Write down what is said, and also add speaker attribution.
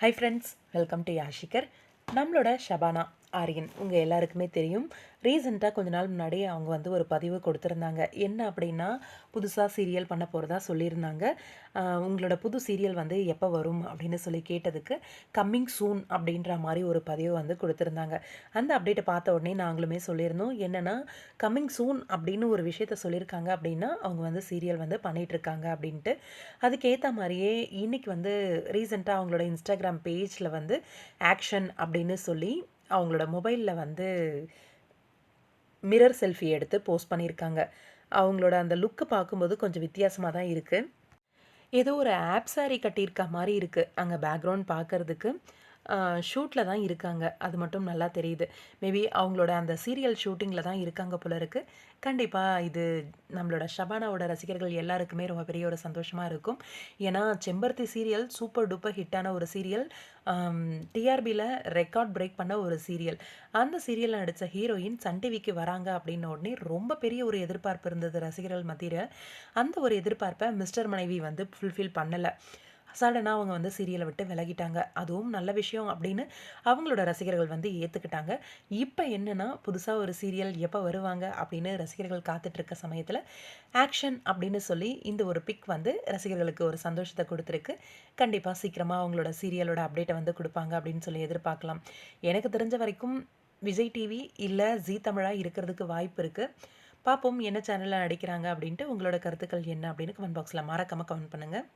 Speaker 1: High friends, welcome to யாஷிகர். நம்மளோட ஷபானா ஆரியன் உங்கள் எல்லாருக்குமே தெரியும். ரீசெண்டாக கொஞ்ச நாள் முன்னாடி அவங்க ஒரு பதிவு கொடுத்துருந்தாங்க. என்ன அப்படின்னா, புதுசாக சீரியல் பண்ண போகிறதா சொல்லியிருந்தாங்க. உங்களோட புது சீரியல் எப்போ வரும் அப்படின்னு சொல்லி கேட்டதுக்கு, கம்மிங் சூன் அப்படின்ற மாதிரி ஒரு பதிவு கொடுத்துருந்தாங்க. அந்த அப்டேட்டை பார்த்த உடனே நாங்களுமே சொல்லியிருந்தோம். என்னென்னா, கம்மிங் சூன் அப்படின்னு ஒரு விஷயத்த சொல்லியிருக்காங்க அப்படின்னா, அவங்க சீரியல் பண்ணிகிட்ருக்காங்க அப்படின்ட்டு. அதுக்கேற்ற மாதிரியே இன்னைக்கு ரீசெண்டாக அவங்களோட இன்ஸ்டாகிராம் பேஜில் ஆக்ஷன் அப்படின்னு சொல்லி அவங்களோட மொபைலில் மிரர் செல்ஃபி எடுத்து போஸ்ட் பண்ணியிருக்காங்க. அவங்களோட அந்த லுக்கு பார்க்கும்போது கொஞ்சம் வித்தியாசமாக தான் இருக்குது. ஏதோ ஒரு ஆப் சாரி கட்டியிருக்க மாதிரி இருக்குது. அங்கே பேக்ரவுண்ட் பார்க்கறதுக்கு ஷூட்டில் தான் இருக்காங்க. அது மட்டும் நல்லா தெரியுது. மேபி அவங்களோட அந்த சீரியல் ஷூட்டிங்கில் தான் இருக்காங்க போல இருக்குது. கண்டிப்பாக இது நம்மளோட ஷபானாவோட ரசிகர்கள் எல்லாருக்குமே ரொம்ப பெரிய ஒரு சந்தோஷமாக இருக்கும். ஏன்னா செம்பருத்தி சீரியல் சூப்பர் டூப்பர் ஹிட்டான ஒரு சீரியல். டிஆர்பியில் ரெக்கார்ட் பிரேக் பண்ண ஒரு சீரியல். அந்த சீரியலில் நடித்த ஹீரோயின் சன் டிவிக்கு வராங்க அப்படின்ன உடனே ரொம்ப பெரிய ஒரு எதிர்பார்ப்பு இருந்தது ரசிகர்கள் மத்தியில். அந்த ஒரு எதிர்பார்ப்பை மிஸ்டர் மனைவி ஃபுல்ஃபில் பண்ணலை. சடனாக அவங்க சீரியலை விட்டு விலகிட்டாங்க. அதுவும் நல்ல விஷயம் அப்படின்னு அவங்களோட ரசிகர்கள் ஏற்றுக்கிட்டாங்க. இப்போ என்னென்னா, புதுசாக ஒரு சீரியல் எப்போ வருவாங்க அப்படின்னு ரசிகர்கள் காத்துட்ருக்க சமயத்தில் ஆக்ஷன் அப்படின்னு சொல்லி இந்த ஒரு பிக் ரசிகர்களுக்கு ஒரு சந்தோஷத்தை கொடுத்துருக்கு. கண்டிப்பாக சீக்கிரமாக அவங்களோட சீரியலோட அப்டேட்டை கொடுப்பாங்க அப்படின்னு சொல்லி எதிர்பார்க்கலாம். எனக்கு தெரிஞ்ச வரைக்கும் விஜய் டிவி இல்லை ஜீ தமிழாக இருக்கிறதுக்கு வாய்ப்பு இருக்குது. பார்ப்போம் என்ன சேனலில் நடிக்கிறாங்க அப்படின்ட்டு. உங்களோட கருத்துக்கள் என்ன அப்படின்னு கமெண்ட் பாக்ஸில் மறக்காமல் கமெண்ட் பண்ணுங்கள்.